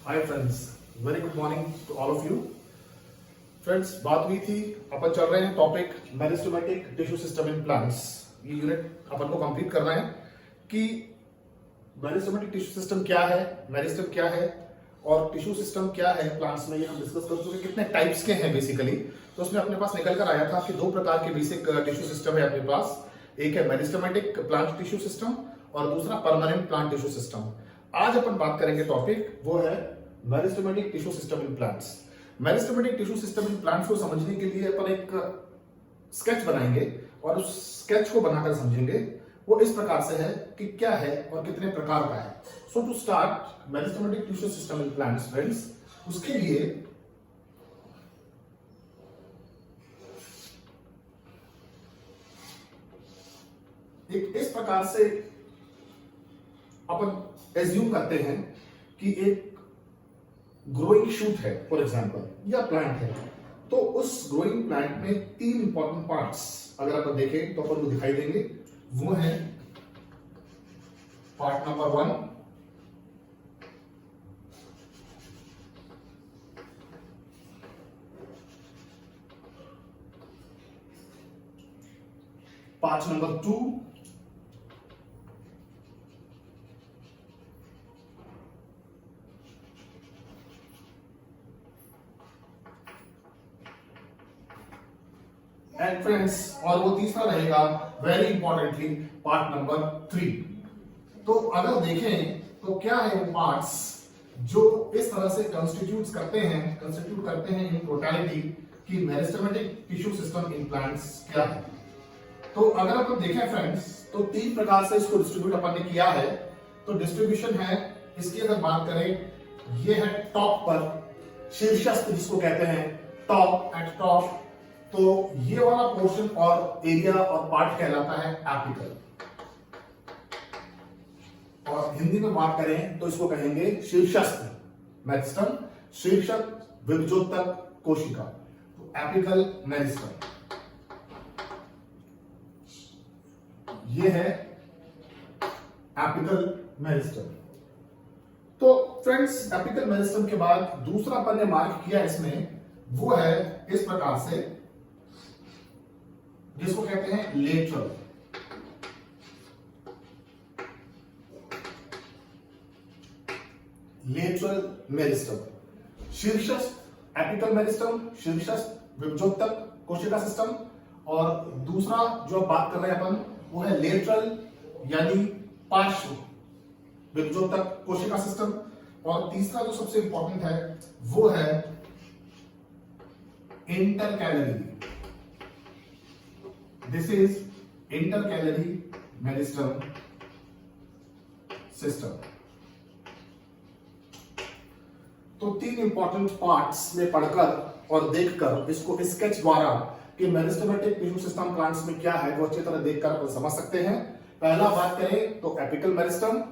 Hi friends, very good morning to all of you. Friends, बात हुई थी, अपन चल रहे हैं topic meristematic tissue system in plants. ये यूनिट अपन को कंप्लीट करना है कि मेरिस्टेमेटिक टिश्यू सिस्टम क्या है, मेरिस्टेम क्या है और टिश्यू सिस्टम क्या है प्लांट्स में। ये हम डिस्कस कर चुके, कितने टाइप्स के हैं बेसिकली। तो उसमें अपने पास निकल कर आया था कि दो प्रकार के बेसिक टिश्यू सिस्टम है अपने पास। एक है मेरिस्टेमेटिक प्लांट टिश्यू सिस्टम और दूसरा परमानेंट प्लांट टिश्यू सिस्टम। आज अपन बात करेंगे टॉपिक वो है meristematic tissue system in plants. Meristematic tissue system in plants को समझने के लिए अपन एक स्केच बनाएंगे और उस स्केच को बनाकर समझेंगे। वो इस प्रकार से है कि क्या है और कितने प्रकार का है। So to start meristematic tissue system in plants friends, उसके लिए एक इस प्रकार से अपन एज्यूम करते हैं कि एक ग्रोइंग शूट है फॉर एग्जांपल या प्लांट है। तो उस ग्रोइंग प्लांट में तीन इंपॉर्टेंट पार्ट्स अगर अपन देखें तो अपन को दिखाई देंगे। वो है part number 1, part number 2, and friends, और वो तीसरा रहेगा वेरी इंपॉर्टेंटली पार्ट नंबर 3। तो अगर देखें तो क्या है वो पार्ट्स जो इस तरह से कंस्टिट्यूट करते हैं इन टोटलिटी कि meristematic tissue system in plants क्या है। तो अगर अपन देखें फ्रेंड्स तो तीन प्रकार से इसको डिस्ट्रीब्यूट अपन ने किया है। तो डिस्ट्रीब्यूशन है इसकी, अगर बात करें ये है टॉप पर शीर्षस्थ जिसको कहते हैं टॉप, एट टॉप। तो ये वाला पोर्शन और एरिया और पार्ट कहलाता है एपिकल। और हिंदी में बात करें तो इसको कहेंगे शीर्षस्थ मेरिस्टम, शीर्षक विभजोतक कोशिका। तो एपिकल मेरिस्टम ये है एपिकल मेरिस्टम। तो फ्रेंड्स, एपिकल मेरिस्टम के बाद दूसरा अपन ने मार्क किया इसमें, वो है इस प्रकार से जिसको कहते हैं लेटरल। लेटरल मेरिस्टम, शीर्षस्थ एपिकल मेरिस्टम, शीर्षस्थ विभजोतक कोशिका सिस्टम। और दूसरा जो अब बात कर रहे हैं अपन वो है लेटरल यानी पार्श्व विभजोतक कोशिका सिस्टम। और तीसरा जो सबसे इंपॉर्टेंट है वो है intercalary. This is intercalary meristem system. तो तीन इंपॉर्टेंट पार्ट्स में पढ़कर और देखकर इसको स्केच द्वारा कि मेरिस्टेमेटिक टिश्यू सिस्टम प्लांट्स में क्या है वो अच्छी तरह देखकर अपन समझ सकते हैं। पहला बात करें तो एपिकल मेरिस्टम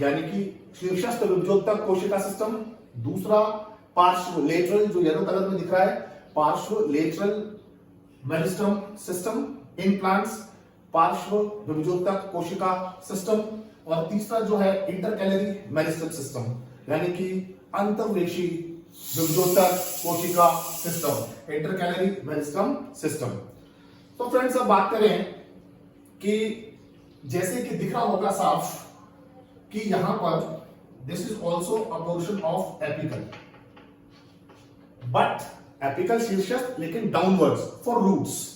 यानी कि शीर्षस्थ विभजोतक कोशिका सिस्टम। दूसरा पार्श्व लेटरल, जो येलो कलर में दिख रहा है, पार्श्व lateral meristem system in plants, पार्श्व विभजोतक कोशिका सिस्टम। और तीसरा जो है इंटरकैलरी मेरिस्टम सिस्टम यानी कि अंतर्वेशी विभजोतक कोशिका सिस्टम, इंटरकैलरी मेरिस्टम सिस्टम। तो फ्रेंड्स, अब बात करें कि जैसे कि दिख रहा होगा साफ कि यहां पर this is also a portion of apical, but apical शीर्षस्थ लेकिन डाउनवर्ड्स फॉर रूट्स।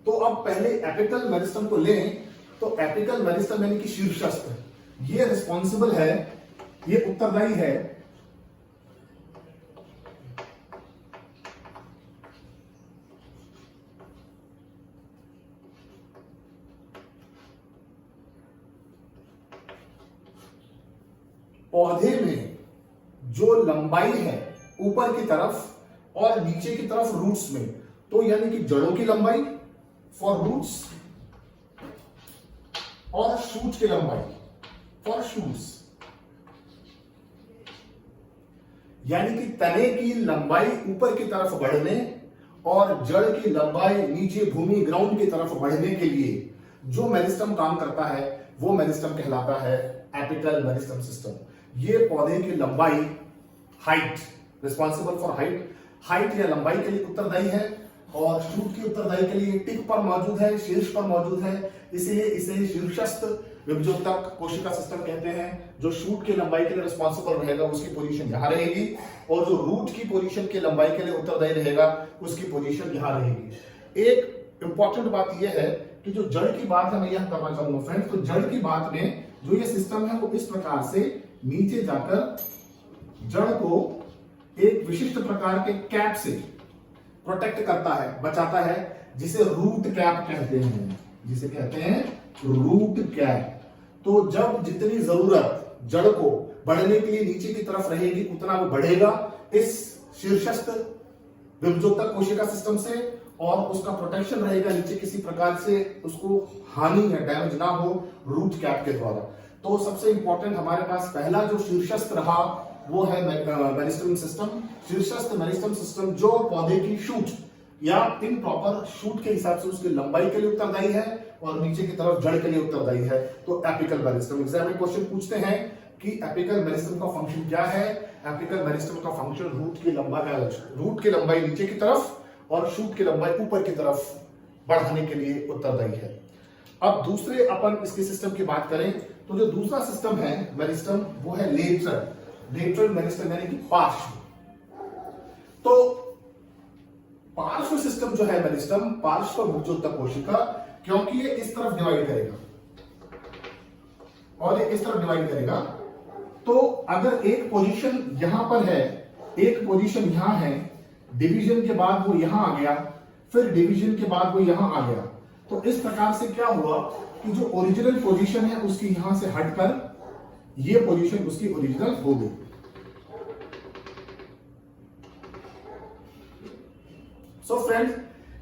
तो अब पहले एपिकल मेरिस्टम को लें तो एपिकल मेरिस्टम यानी कि शीर्षस्थ ये रिस्पॉन्सिबल है, ये उत्तरदायी है पौधे में जो लंबाई है ऊपर की तरफ और नीचे की तरफ रूट्स में। तो यानी कि जड़ों की लंबाई फॉर रूट्स और शूट की लंबाई फॉर शूट्स। यानी कि तने की लंबाई ऊपर की तरफ बढ़ने और जड़ की लंबाई नीचे भूमि ग्राउंड की तरफ बढ़ने के लिए जो मेरिस्टम काम करता है वो मेरिस्टम कहलाता है एपिकल मेरिस्टम सिस्टम। ये पौधे की लंबाई हाइट, रिस्पॉन्सिबल फॉर हाइट या लंबाई के लिए उत्तरदायी है, और शूट की उत्तरदायी के लिए टिप पर मौजूद है, शीर्ष पर मौजूद है, इसलिए इसे शीर्षस्थ विभजोतक कोशिका सिस्टम कहते हैं। जो शूट की लंबाई के लिए रिस्पॉन्सिबल रहेगा उसकी पोजीशन यहां रहेगी, और जो रूट की पोजीशन की लंबाई के लिए उत्तरदायी रहेगा उसकी पोजीशन यहां रहेगी। एक इंपॉर्टेंट बात यह है कि जो जड़ की बात है मैं यह करना चाहूंगा फ्रेंड्स, तो जड़ की बात में जो ये सिस्टम है वो इस प्रकार से नीचे जाकर जड़ को एक विशिष्ट प्रकार के कैप से प्रोटेक्ट करता है, बचाता है, जिसे रूट कैप कहते हैं, जिसे कहते हैं रूट कैप। तो जब जितनी जरूरत जड़ को बढ़ने के लिए नीचे की तरफ रहेगी उतना वो बढ़ेगा इस शीर्षस्थ विभजोतक कोशिका सिस्टम से, और उसका प्रोटेक्शन रहेगा नीचे किसी प्रकार से उसको हानि या डैमेज ना हो रूट कैप के द्वारा। तो सबसे इंपॉर्टेंट हमारे पास पहला जो शीर्षस्थ रहा वो है मेरिस्टेम सिस्टम। शीर्षस्थ मेरिस्टेम सिस्टम जो पौधे की शूट या इन प्रॉपर शूट के हिसाब से उसकी लंबाई के लिए उत्तरदायी है और नीचे की तरफ जड़ के लिए उत्तरदायी है। तो एपिकल मेरिस्टेम, एग्जाम में क्वेश्चन पूछते हैं कि एपिकल मेरिस्टेम का फंक्शन क्या है। एपिकल मेरिस्टेम का फंक्शन रूट की लंबाई नीचे की तरफ और शूट की लंबाई ऊपर की तरफ बढ़ाने के लिए उत्तरदायी है। अब दूसरे अपन इसके सिस्टम की बात करें तो जो दूसरा सिस्टम है मेरिस्टेम वो है लेटरल मेरिस्टेम यानी कि पार्श्व। तो पार्श्व सिस्टम जो है मेरिस्टेम, पार्श्व विभजोतक कोशिका, क्योंकि ये इस तरफ डिवाइड करेगा और ये इस तरफ डिवाइड करेगा, तो अगर एक पोजीशन यहां पर है, एक पोजीशन यहां है, डिवीजन के बाद वो यहां आ गया, फिर डिवीजन के बाद वो यहां आ गया, तो इस प्रकार से क्या हुआ कि जो ओरिजिनल पोजीशन है उसकी यहां से हटकर ये पोजीशन उसकी ओरिजिनल हो गई। सो फ्रेंड्स,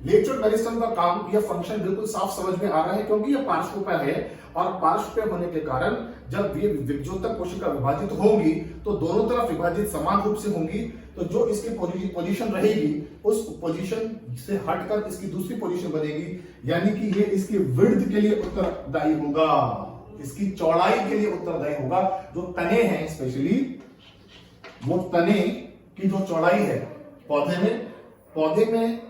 लेटरल मेरिस्टेम का काम, यह फंक्शन बिल्कुल साफ समझ में आ रहा है, क्योंकि यह पार्श्व पर है और पार्श्व पे होने के कारण जब ये विभजोतक कोशिका विभाजित होंगी तो दोनों तरफ विभाजित समान रूप से होंगी। तो जो इसकी पोजीशन रहेगी उस पोजीशन से हटकर इसकी दूसरी पोजीशन बनेगी, यानी कि ये इसकी विड्थ के लिए उत्तरदायी होगा, इसकी चौड़ाई के लिए उत्तरदायी होगा। जो तने हैं स्पेशली, वो तने की जो चौड़ाई है पौधे में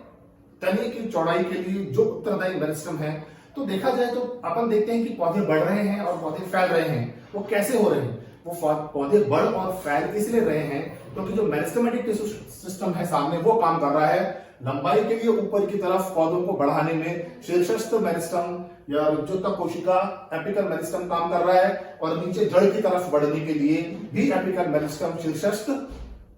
तने की चौड़ाई के लिए जो उत्तरदायी मेरिस्टेम है। तो देखा जाए तो अपन देखते हैं कि पौधे बढ़ रहे हैं और पौधे फैल रहे हैं। वो कैसे हो रहे हैं? वो पौधे बढ़ और फैल इसलिए रहे हैं क्योंकि जो मेरिस्टेमेटिक टिश्यू सिस्टम है सामने वो काम कर रहा है लंबाई के लिए ऊपर की तरफ पौधों को बढ़ाने में। शीर्षस्थ मेरिस्टेम या विभजोतक कोशिका एपिकल मेरिस्टेम काम कर रहा है, और नीचे जड़ की तरफ बढ़ने के लिए भी एपिकल मेरिस्टेम शीर्षस्थ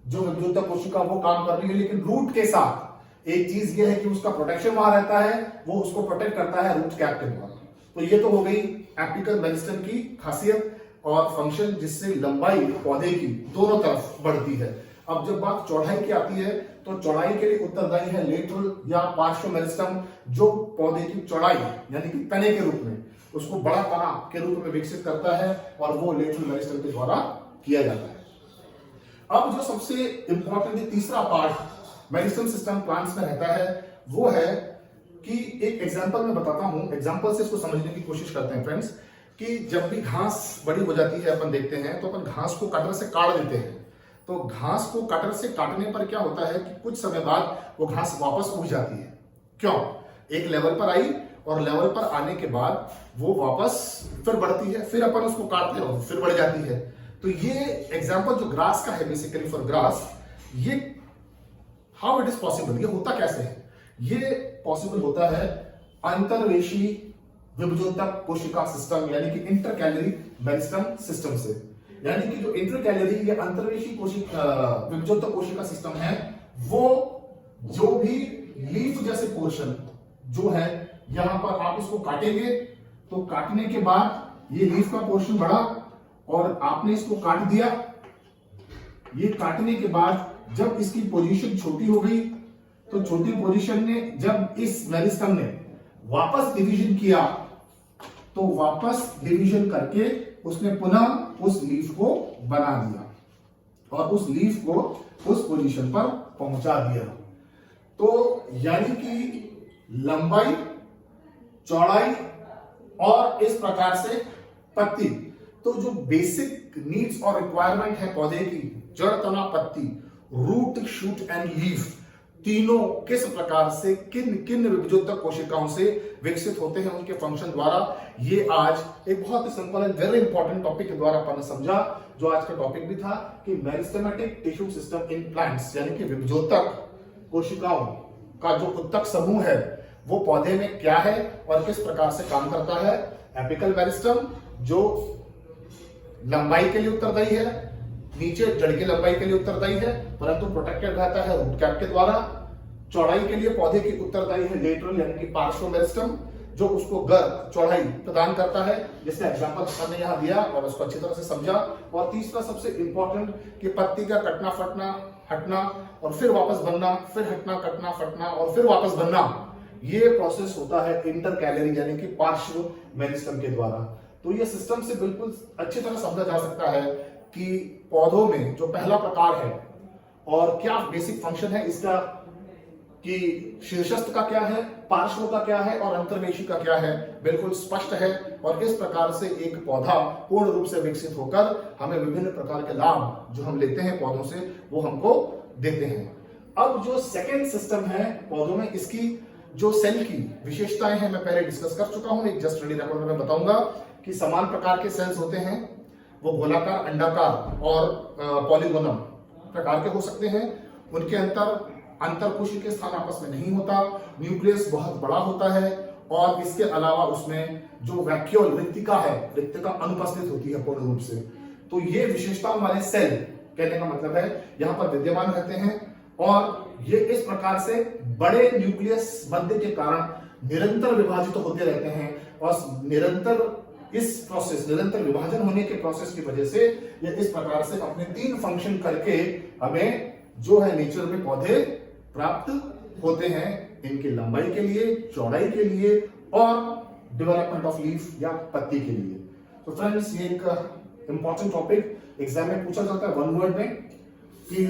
जो विभजोतक कोशिका वो काम कर रही है। लेकिन रूट के साथ एक चीज ये है कि उसका प्रोटेक्शन वहां रहता है, वो उसको प्रोटेक्ट करता है रूट कैप के द्वारा। तो ये तो हो गई एपिकल मेरिस्टेम की खासियत और फंक्शन, जिससे लंबाई पौधे की दोनों तरफ बढ़ती है। अब जब बात चौड़ाई की आती है तो चौड़ाई के लिए उत्तरदायी है लेटरल या पार्श्व मेरिस्टेम, जो पौधे की चौड़ाई यानी कि तने के रूप में उसको बड़ा तना के रूप में विकसित करता है, और वो लेटरल मेरिस्टेम के द्वारा किया जाता है। अब जो सबसे इंपॉर्टेंट तीसरा पार्ट मेरिस्टेम सिस्टम प्लांट्स में रहता है वो है कि एक एग्जांपल मैं बताता हूं, एग्जांपल से इसको समझने की कोशिश करते हैं फ्रेंड्स, कि जब भी घास बड़ी हो जाती है अपन देखते हैं तो अपन घास को कटर से काट देते हैं। तो घास को कटर से काटने पर क्या होता है कि कुछ समय बाद वो घास वापस उग जाती है। क्यों? एक लेवल पर आई और लेवल पर आने के बाद वो वापस फिर बढ़ती है, फिर अपन उसको काटते हैं और फिर बढ़ जाती है। तो ये एग्जाम्पल जो ग्रास का है, बेसिकली फॉर ग्रास, ये हाउ इट इज पॉसिबल, ये होता कैसे है? ये पॉसिबल होता है अंतर्वेशी विभजोतक कोशिका सिस्टम यानी कि इंटरकैलरी मेरिस्टेम सिस्टम से। यानी कि जो इंटरकैलरी या अंतर्वेशी विभजोतक कोशिका सिस्टम है, वो जो भी लीफ जैसे पोर्शन जो है यहां पर आप इसको काटेंगे तो काटने के बाद ये लीफ का पोर्शन बढ़ा और आपने इसको काट दिया। ये काटने के बाद जब इसकी पोजीशन छोटी हो गई तो छोटी पोजीशन ने जब इस मेरिस्टेम ने वापस डिवीजन किया तो वापस डिवीजन करके उसने पुनः उस लीफ को बना दिया और उस लीफ को उस पोजीशन पर पहुंचा दिया। तो यानी कि लंबाई, चौड़ाई और इस प्रकार से पत्ती, तो जो बेसिक नीड्स और रिक्वायरमेंट है पौधे की जड़, तना, पत्ती, रूट, शूट एंड लीफ, तीनों किस प्रकार से किन किन विभजोत्तक कोशिकाओं से विकसित होते हैं, उनके फंक्शन द्वारा, ये आज एक बहुत ही simple and very important topic के द्वारा अपन ने समझा। जो आज का टॉपिक भी था कि meristematic tissue system in plants, यानी कि विभजोत्तक कोशिकाओं का जो उत्तक समूह है वो पौधे में क्या है और किस प्रकार से काम करता है। एपिकल मेरिस्टम जो लंबाई के लिए उत्तरदायी है, नीचे जड़ की लंबाई के लिए उत्तरदायी है परंतु प्रोटेक्टेड रहता है रूट कैप के द्वारा। चौड़ाई के लिए पौधे की उत्तरदायी है लेटरल यानी कि पार्श्व मेरिस्टम, जो उसको गर्भ चौड़ाई प्रदान करता है, जिसका एग्जांपल हमने यहां दिया और उसको अच्छी तरह से समझा। और तीसरा सबसे इंपॉर्टेंट कि पत्ती का कटना, फटना, हटना और फिर वापस बनना, फिर हटना, कटना, फटना और फिर वापस बनना, ये प्रोसेस होता है इंटरकैलरी यानी कि पार्श्व मेरिस्टम के द्वारा। तो ये सिस्टम से बिल्कुल अच्छी तरह समझा जा सकता है कि पौधों में जो पहला प्रकार है और क्या बेसिक फंक्शन है इसका, कि शीर्षस्थ का क्या है, पार्श्व का क्या है और अंतर्वेशी का क्या है, बिल्कुल स्पष्ट है। और इस प्रकार से एक पौधा पूर्ण रूप से विकसित होकर हमें विभिन्न प्रकार के लाभ जो हम लेते हैं पौधों से वो हमको देते हैं। अब जो सेकेंड सिस्टम है पौधों में, इसकी जो सेल की विशेषताएं हैं मैं पहले डिस्कस कर चुका हूं, एक जस्ट स्टडी रिकॉर्ड में बताऊंगा कि समान प्रकार के सेल्स होते हैं, वो गोलाकार, अंडाकार और पॉलीगोनम प्रकार के हो सकते हैं। उनके अंतर के स्थान आपस में नहीं होता, न्यूक्लियस बहुत बड़ा होता है और इसके अलावा उसमें जो वैक्यूल रिक्तिका है, रिक्तिका अनुपस्थित होती है पूर्ण रूप से। तो ये विशेषताओं वाले सेल कहने का मतलब है यहाँ पर विद्यमान रहते हैं और ये इस प्रकार से बड़े न्यूक्लियस बनने के कारण निरंतर विभाजित होते रहते हैं और निरंतर विभाजन होने के प्रोसेस की वजह से ये इस प्रकार से अपने तीन फंक्शन करके हमें जो है नेचर में पौधे प्राप्त होते हैं, इनकी लंबाई के लिए, चौड़ाई के लिए और डेवलपमेंट ऑफ लीफ या पत्ती के लिए। तो फ्रेंड्स ये एक इंपॉर्टेंट टॉपिक एग्जाम में पूछा जाता है वन वर्ड में कि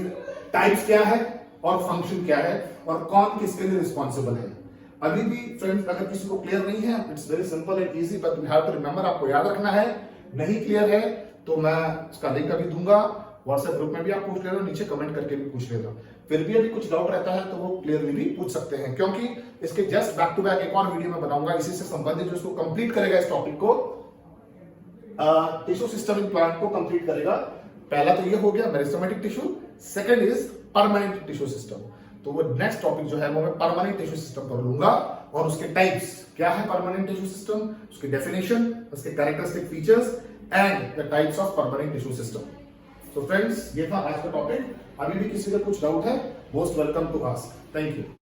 टाइप्स क्या है और फंक्शन क्या है और कौन किसके लिए रिस्पॉन्सिबल है। अभी भी फ्रेंड्स अगर किसी को क्लियर नहीं है, it's very simple and easy, but we have to remember, आपको याद रखना है। नहीं क्लियर है तो मैं इसका लिंक अभी दूंगा, व्हाट्सएप ग्रुप में भी आप पूछ लेना, नीचे कमेंट करके भी पूछ लेना। फिर भी अभी कुछ डाउट रहता है तो वो क्लियरली भी पूछ सकते हैं, क्योंकि इसके जस्ट बैक टू बैक एक और वीडियो में बनाऊंगा इसी से संबंधित जो इसको कंप्लीट करेगा, इस टॉपिक को टिश्यू सिस्टम इन प्लांट को कंप्लीट करेगा। पहला तो ये हो गया meristematic tissue, second is permanent tissue system. तो वो नेक्स्ट टॉपिक जो है वो मैं परमानेंट टिश्यू सिस्टम कर लूंगा और उसके टाइप्स क्या है परमानेंट टिश्यू सिस्टम, उसकी डेफिनेशन, उसके characteristic features and the types of permanent tissue system. तो फ्रेंड्स ये था आज का टॉपिक। अभी भी किसी का कुछ डाउट है, most welcome to ask. Thank you.